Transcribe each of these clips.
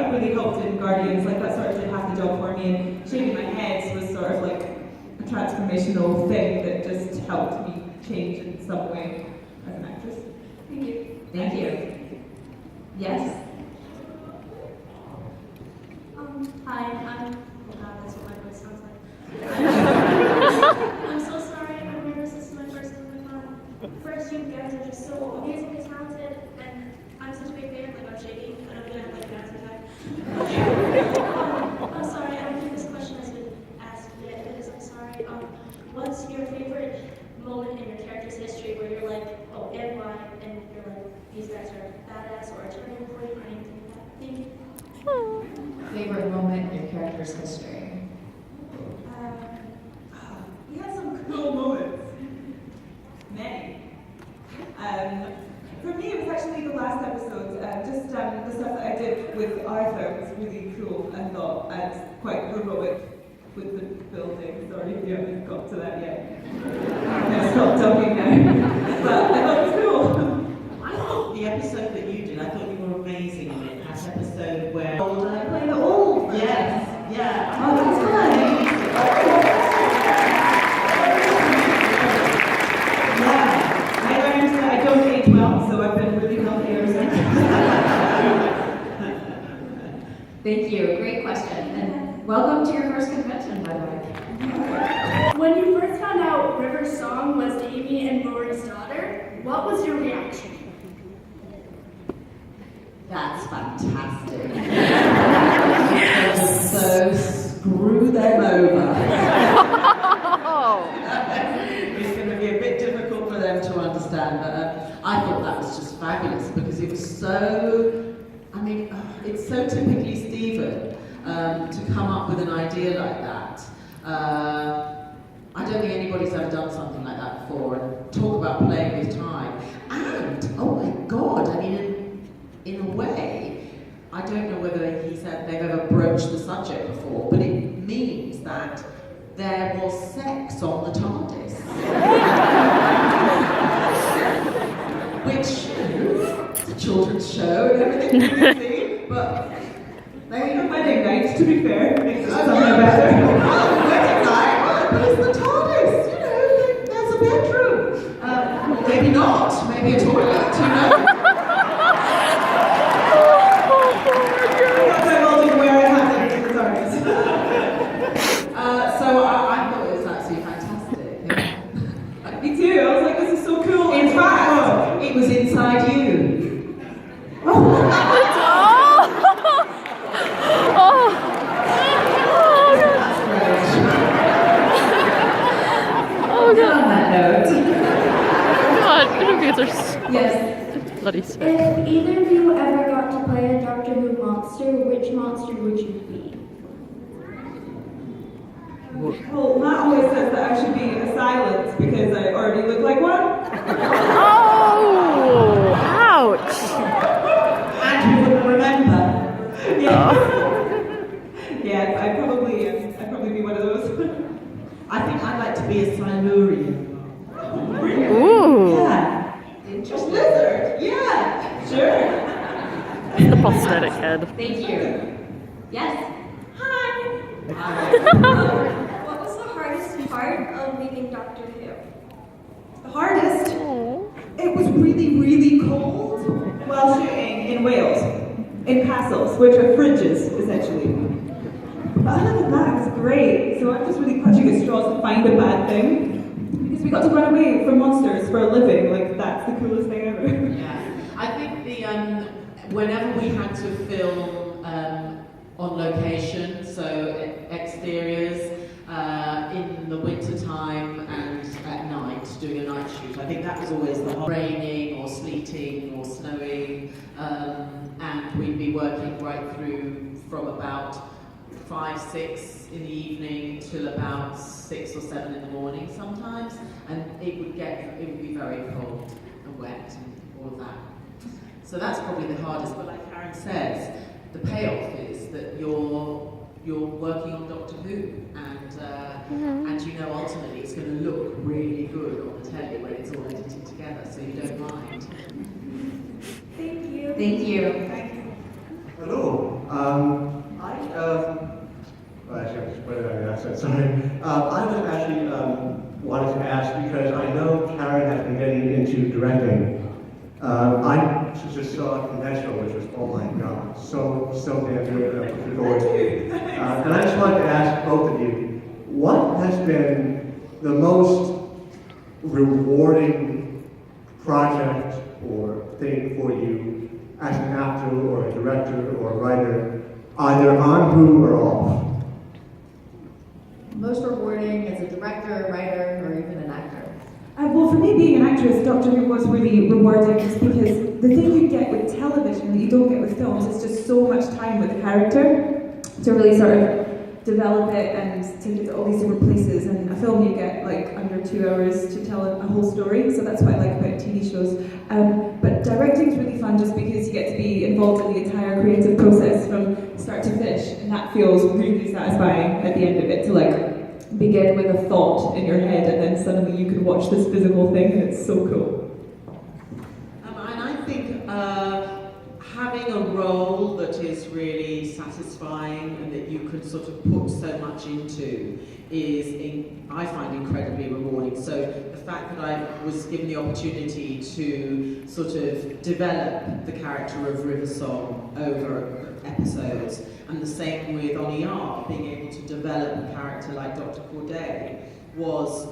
that really helped in Guardians. Like that sort of did half the job for me, and shaving my head was sort of like a transformational thing that just helped me change in some way as an actress. Thank you. Thank you. Yes? Hi, oh god, that's what my voice sounds like. I'm so sorry, I'm nervous, this is my first time in the First, you guys are just so amazingly talented, and I'm such a big fan, like I'm shaking, and I'm gonna have like an answer attack. I'm sorry, I don't think this question has been asked yet, because I'm sorry. What's your favorite moment in your character's history where you're like, oh, and why, and you're like, these guys are badass, or a turning point, or anything like that? Thank you. Favorite moment in your character's history? We had some cool moments. Many. For me, it was actually the last episode. Just the stuff that I did with Arthur was really cool, I thought, and quite heroic with the building. Sorry if you haven't got to that yet. I'll stop talking now. But I thought it was cool. I thought the episode that you did, I thought you were amazing in it. That episode where... I played the old. Yes, yeah. Oh, that's nice. Yeah. I learned that I don't age well, so I've been really healthy ever since. Thank you. Great question. And welcome to your first convention, by the way. When you first found out River's song was Amy and Rory's daughter, what was your reaction? That's fantastic. Yes. So screw them over. It's going to be a bit difficult for them to understand, but I thought that was just fabulous because it was so, I mean, it's so typically Stephen to come up with an idea like that. I don't think anybody's ever done something like that before, and talk about playing with time. And, oh my God, I mean, in a way, I don't know whether he said they've ever broached the subject before, but it means that there was sex on the TARDIS. Which, it's a children's show and everything you see, but They ain't a wedding night, to be fair. Makes it something better. Oh, wedding night, but it's the TARDIS, you know, there's a bedroom. Maybe not, maybe a toilet, you know? So I thought it was absolutely fantastic. Me too, I was like, this is so cool. In fact, it was inside you. Oh, God. On that note. God, interviews are Yes. bloody sick. If either of you ever got to play a Doctor Who monster, which monster would you be? Well, Matt always says that I should be a silence because I already look like one. Oh! Ouch! And you wouldn't remember. Yeah. Yeah, I'd probably be one of those. I think I'd like to be a Silurian. Ooh! Yeah. Just lizard. Yeah. Sure. The prosthetic head. Thank you. Yes. What was the hardest part of leaving Doctor Who? The hardest, Oh. it was really, really cold while shooting in Wales, in castles, which are fridges, essentially. But other than that, it was great. So I'm just really clutching at straws to find a bad thing. Because we got to run away from monsters for a living. Like, that's the coolest thing ever. Yeah. I think whenever we had to film on location, so exteriors, in the winter time and at night, doing a night shoot, I think that was always the whole raining or sleeting or snowing, and we'd be working right through from about 5, 6 in the evening till about 6 or 7 in the morning sometimes, and it would be very cold and wet and all of that. So that's probably the hardest, but like Karen says, the payoff is that you're working on Doctor Who, and you know ultimately it's going to look really good on the telly when it's all edited together, so you don't mind. Thank you. Thank you. Thank you. Hello. Well, actually, I'm just putting on an accent, sorry. I was actually wanted to ask because I know Karen has been getting into directing. I just saw a conventional, which was, oh my God, so damn good. And I just wanted to ask both of you, what has been the most rewarding project or thing for you as an actor or a director or a writer, either on Who or off? Most rewarding as a director, writer, or even an actor? Well, for me, being an actress, Doctor Who was really rewarding just because the thing you get with television that you don't get with films is just so much time with the character to really sort of develop it and take it to all these different places. And a film you get like under 2 hours to tell a whole story, so that's what I like about TV shows. But directing is really fun just because you get to be involved in the entire creative process from start to finish, and that feels really satisfying at the end of it to like begin with a thought in your head and then suddenly you can watch this physical thing and it's so cool. And I think having a role that is really satisfying and that you can sort of put so much into I find incredibly rewarding. So the fact that I was given the opportunity to sort of develop the character of River Song over episodes, and the same with On ER, being able to develop a character like Dr. Corday was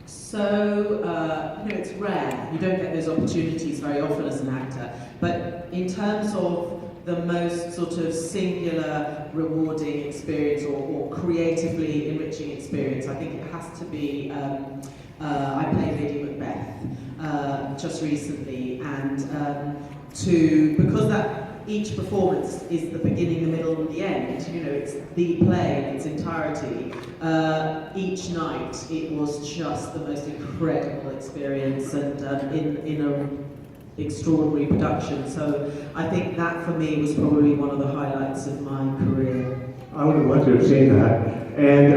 it's rare. You don't get those opportunities very often as an actor. But in terms of the most sort of singular, rewarding experience or creatively enriching experience, I think it has to be, I played Lady Macbeth just recently, and because that each performance is the beginning, the middle, and the end, you know, it's the play in its entirety. Each night it was just the most incredible experience and in an extraordinary production. So I think that for me was probably one of the highlights of my career. I would have loved to have seen that. And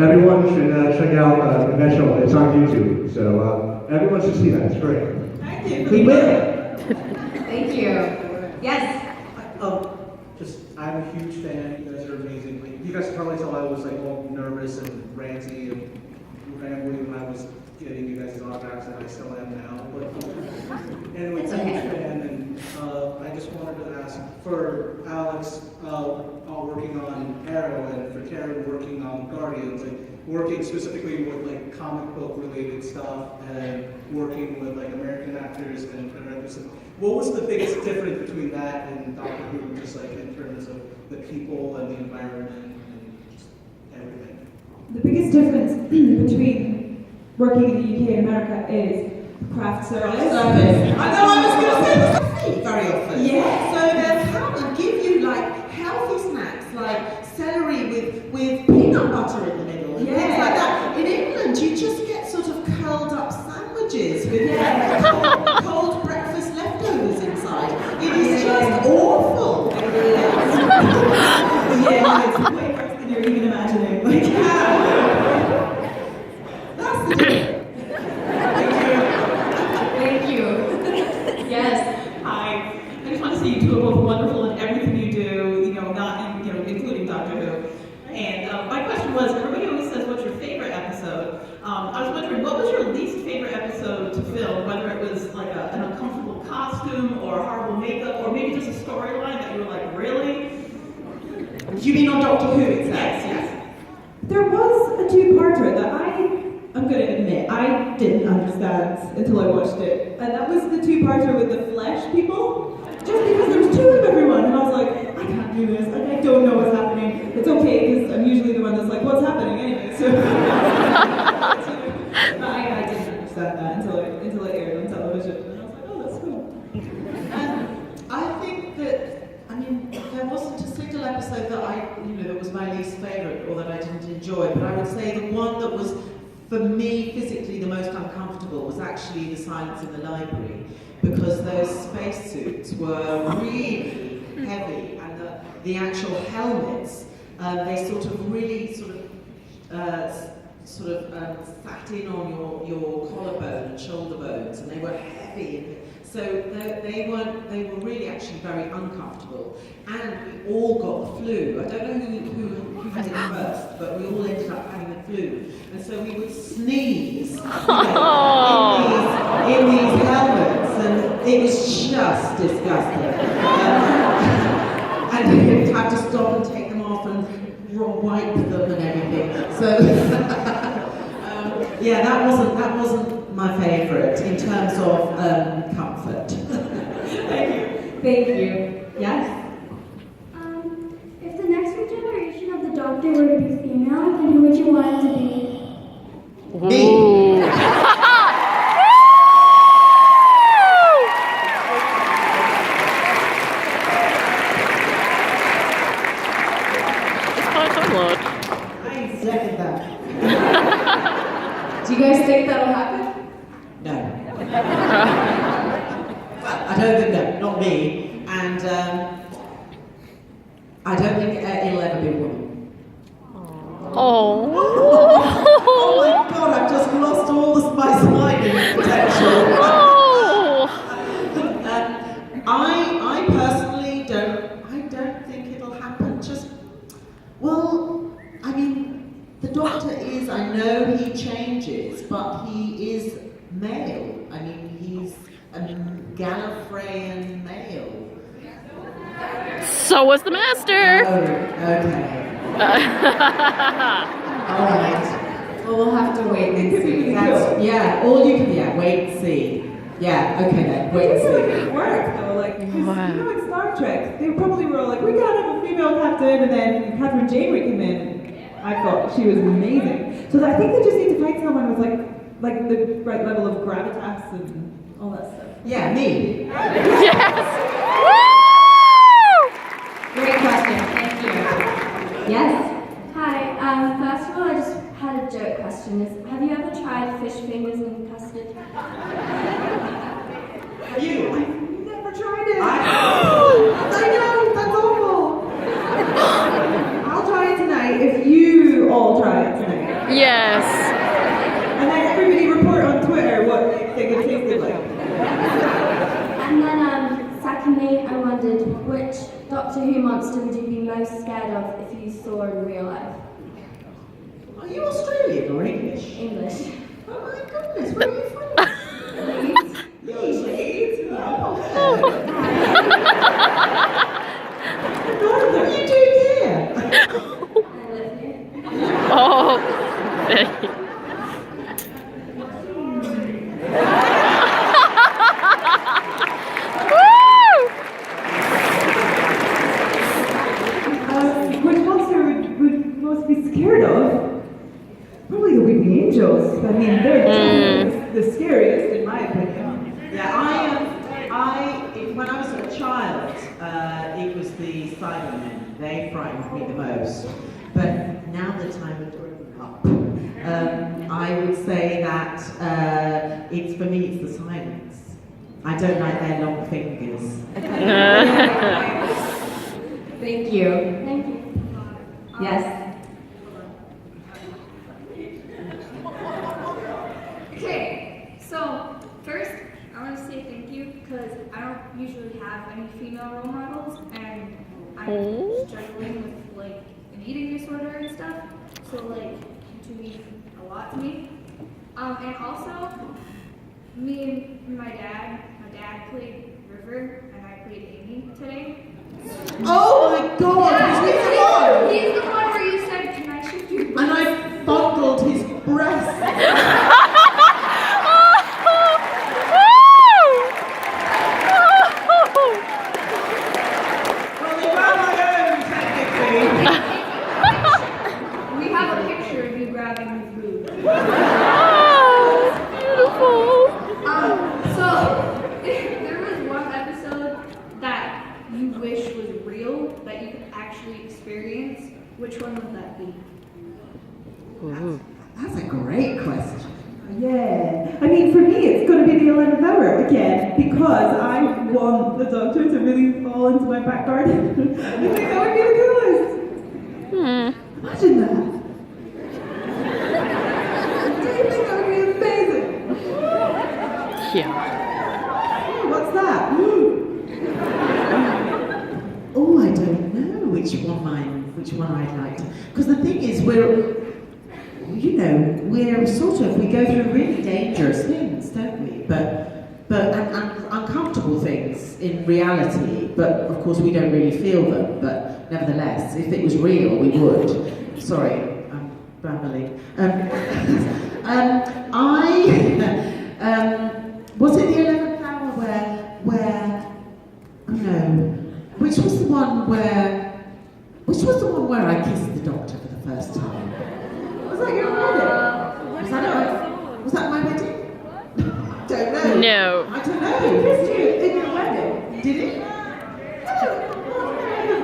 everyone should check out Conventional. It's on YouTube. So everyone should see that. It's great. Thank you. We will. Thank you. Yes? I'm a huge fan. You guys are amazing. Like, you guys can probably tell I was like all nervous and ranty and rambling when I was getting you guys' autographs, and I still am now. But anyway, It's I'm a okay. huge fan, and I just wanted to ask for Alex, all working on Arrow, and for Karen working on Guardians, like working specifically with like comic book related stuff and working with like American actors and directors. What was the biggest difference between that and Doctor Who, just like in terms of the people and the environment and just everything? The biggest difference between working in the UK and America is craft service. I know I was going to say this very often. Yeah. So they'll come and give you like healthy snacks, like celery with peanut butter in the middle and things like that. In England, you just get sort of curled up sandwiches with cold breakfast leftovers inside. It is just awful. Yeah, it's way worse than you're even imagining. Like, That's the difference. Thank you. Yes. Hi. I just want to say you two are both wonderful in everything you do, you know, not in, you know, including Doctor Who. And my question was, everybody always says, what's your favorite episode? I was wondering, what was your least favorite episode to film? Whether it was like an uncomfortable costume or horrible makeup, or maybe just a storyline that you were like, really? Do you mean on Doctor Who itself? Yes. There was a two-parter that I'm going to admit, I didn't understand until I watched it. And that was the two-parter with the flesh people. Just because there was two of everyone, and I was like, I can't do this, like, I don't know what's happening. It's okay, because I'm usually the one that's like, what's happening anyway? So, but I didn't understand that until it aired on television. And I was like, oh, that's cool. I think that, I mean, there wasn't a single episode that was my least favourite or that I didn't enjoy, but I would say the one that was, for me, physically the most uncomfortable was actually the silence in the library, because those spacesuits were really heavy, and the actual helmets, they sort of really sat in on your collarbone and shoulder bones, and they were heavy. And So they were really actually very uncomfortable, and we all got the flu. I don't know who had it first, but we all ended up having the flu, and so we would sneeze in these helmets, and it was just disgusting. And we'd have to stop and take them off and wipe them and everything. So yeah, that wasn't my favourite in terms of comfort. Thank you. Yes? If the next generation of the doctor were to be female, then who would you want it to be? Ooh. It's quite download. I second that. Do you guys think that'll happen? No. I don't think no, not me. And I don't think it'll ever be a woman. Oh. Oh my god, I've just lost all my sliding potential. Oh. I personally don't think it'll happen. Well, I mean, the Doctor is, I know he changes, but he is male. I mean, he's a Gallifreyan male. So was the master. Oh, okay. All right. Well, we'll have to wait and see. All you can, wait and see. Yeah, okay then, wait and I feel like see. it worked though, like, 'cause, Wow. you know, in Star Trek, they probably were all like, we gotta have a female captain, and then Catherine Janeway came in. I thought she was amazing. So I think they just need to find someone with like the right level of gravitas and all that stuff. Yeah, me. Yes. Woo! Great question. Thank you. Yes? Hi, first of all, I just had a joke question. Have you ever tried fish fingers in custard? You. I've never tried it. I know, that's awful. I'll try it tonight if you all try it tonight. Yes. And then everybody report on Twitter what they think it tasted like. And then, secondly, I wondered which Doctor Who monster would you be most scared of if you saw in real life? Are you Australian or English? English. Oh my goodness, where are you from? Leeds. Oh. What are you doing here? I live here. Oh. Thank you. Which monster would most be scared of? Probably the Weeping Angels. I mean, they're definitely the scariest, in my opinion. Yeah, when I was a child, it was the Cybermen. They frightened me the most. But now that I'm growing up, I would say that it's for me, it's the silence. I don't like their long fingers. Thank you. Thank you. Yes? Okay, so first I want to say thank you because I don't usually have any female role models, and I'm struggling with like an eating disorder and stuff. So like you two mean a lot to me. And also me and my dad played River and I played Amy today. Oh my god! Yeah, he's the one where you said, "Can I shoot your And I fondled his breast. Well, they were my own, technically. We have a picture of you grabbing his boob." Beautiful. So there was one episode that you wish was real, that you could actually experience. Which one would that be? Ooh. That's a great question. Yeah. I mean, for me, it's going to be the 11th hour again, because I want the Doctor to really fall into my back garden. I think that would be the coolest. Imagine that. Do you think that would be amazing? Yeah. What's which one I'd like to. Because the thing is, we go through really dangerous things, don't we? And uncomfortable things in reality, but of course we don't really feel them. But nevertheless, if it was real, we would. Sorry, I'm rambling. Was it the 11th hour where which was the one where I kissed the doctor for the first time? Was that your wedding? Was that my wedding? Don't know. No. I don't know. He kissed you in your wedding. Did he?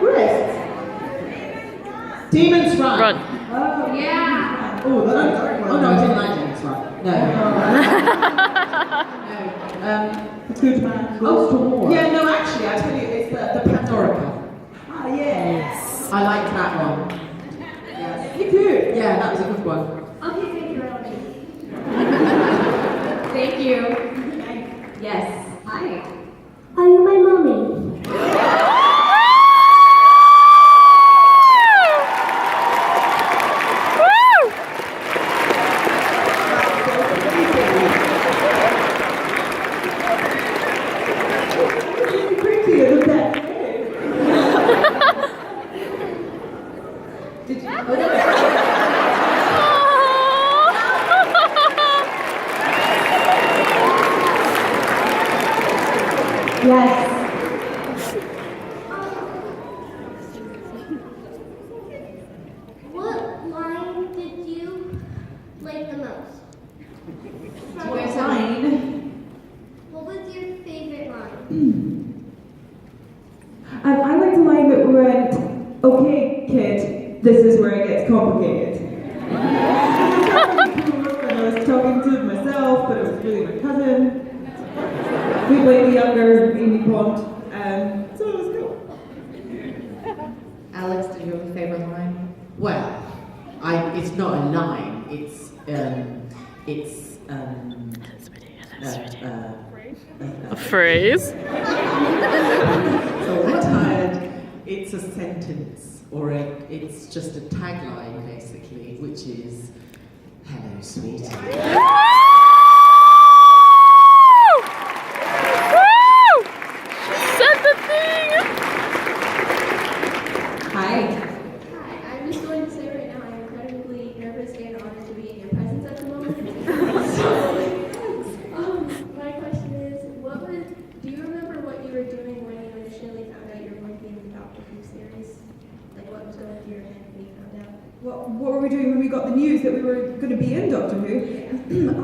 Wrist. Demons Run. Run. Oh, Yeah. Oh, no, I didn't like Demons Run. No. Good man goes to war. Yeah, no, actually, I tell you, it's the Pandora. Ah, yes. I liked that one. Yes. You do. Yeah, that was a good one. Okay, thank you, I don't need Thank you. Yes. Hi. Are you my mommy? Yes. What line did you like the most? Where's mine? What was your favorite line? I like the line that went, okay, kid, this is where it gets complicated. And I was talking to myself, but it was really my cousin. We played the younger Amy Pond, so it was cool. Alex, do you have a favorite line? Well, it's not a line. It's A phrase. So I'm tired. It's a sentence, or it's just a tagline, basically, which is, "Hello, sweetie." Said the thing. Hi. Hi, I'm just going to say right now I'm incredibly nervous and honored to be in your presence at the moment. My question is, do you remember what you were doing when you initially found out you were going to be in the Doctor Who series? Like what was going through your head when you found out? What were we doing when we got the news that we were going to be in Doctor Who?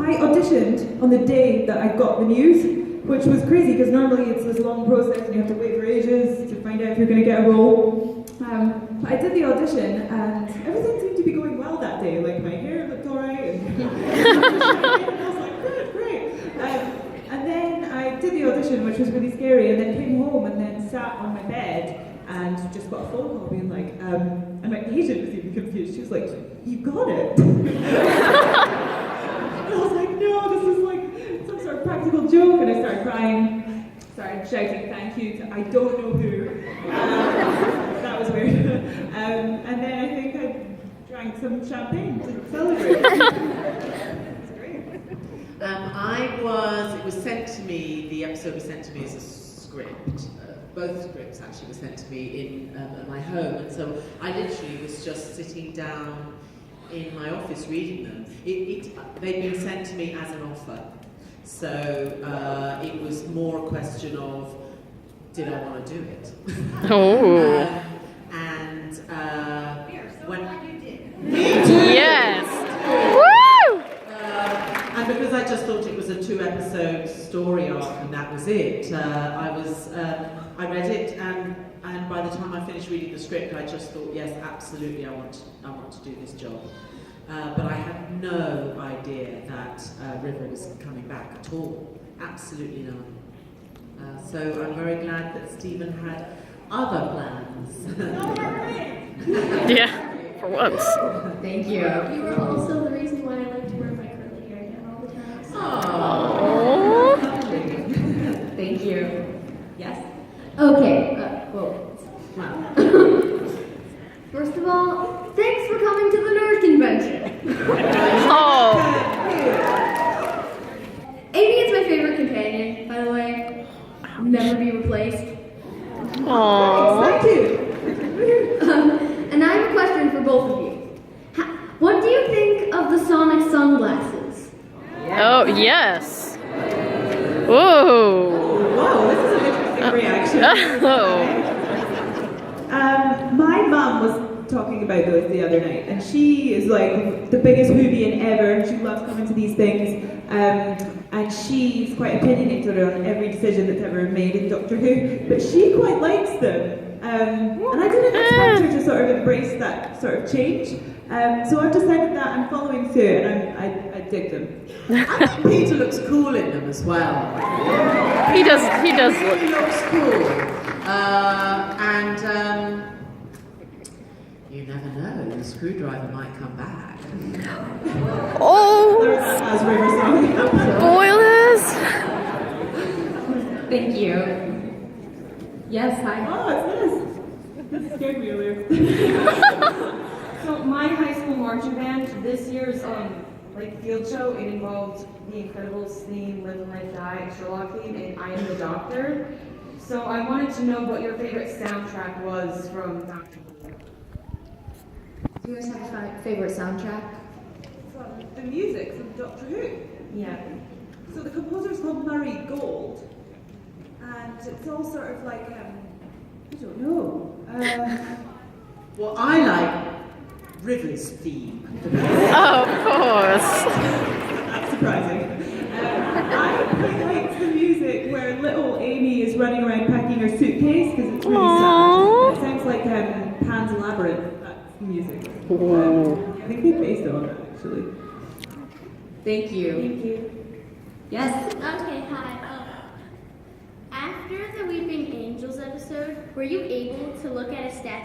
I auditioned on the day that I got the news, which was crazy because normally it's this long process and you have to wait for ages to find out if you're going to get a role. But I did the audition and everything seemed to be going well that day. Like my hair looked alright and I was like, great. And then I did the audition, which was really scary, and then came home and then sat on my bed and just got a phone call being like, and my agent was even confused. She was like, you got it. And I was like, no, this is like some sort of practical joke. And I started crying, started shouting thank you to I don't know who. That was weird. And then I think I drank some champagne to celebrate. It was great. It was sent to me, the episode was sent to me as a script. Both scripts actually were sent to me in at my home, and so I literally was just sitting down in my office reading them. They'd been sent to me as an offer, so it was more a question of, did I want to do it? Oh. When you did. Me too. Yes. Woo! And because I just thought it was a 2-episode story arc and that was it, I read it, and by the time I finished reading the script, I just thought, yes, absolutely, I want to do this job. But I had no idea that River was coming back at all. Absolutely none. So I'm very glad that Stephen had other plans. Yeah, for once. Thank you. You were also the reason why I like to wear my curly hair down all the time. Oh. Thank you. Yes? Okay, well, first of placed. Aww. Thank you. And I have a question for both of you. What do you think of the Sonic sunglasses? Oh, yes. Whoa. Whoa, this is an interesting reaction. Oh. My mum was talking about those the other night, and she is like the biggest Whovian ever. She loves coming to these things, and she's quite opinionated on every decision that's ever made in Doctor Who, but she quite likes them. And I didn't expect her to sort of embrace that sort of change. So I've decided that I'm following suit, and I dig them. I think Peter looks cool in them as well. He does He look. looks cool. And you never know, the screwdriver might come back. Oh, As River song. spoilers. Thank you. Yes, hi. Oh, it's this. That scared me earlier. So my high school marching band, this year's field show, it involved The Incredibles theme, Live and Let Die, Sherlock theme, and I Am the Doctor. So I wanted to know what your favorite soundtrack was from Doctor Who. Do you guys have a favorite soundtrack? From the music from Doctor Who. Yeah. So the composer's called Murray Gold, and it's all sort of like, I don't know. Well, I like River's theme. Oh, of course. That's surprising. I quite like the music where little Amy is running around packing her suitcase because it's really Aww. sad. It sounds like Pan's Labyrinth. That's the music. I think they based it on that actually. Thank you. Thank you. Yes. Okay, hi. After the Weeping Angels episode, were you able to look at a statue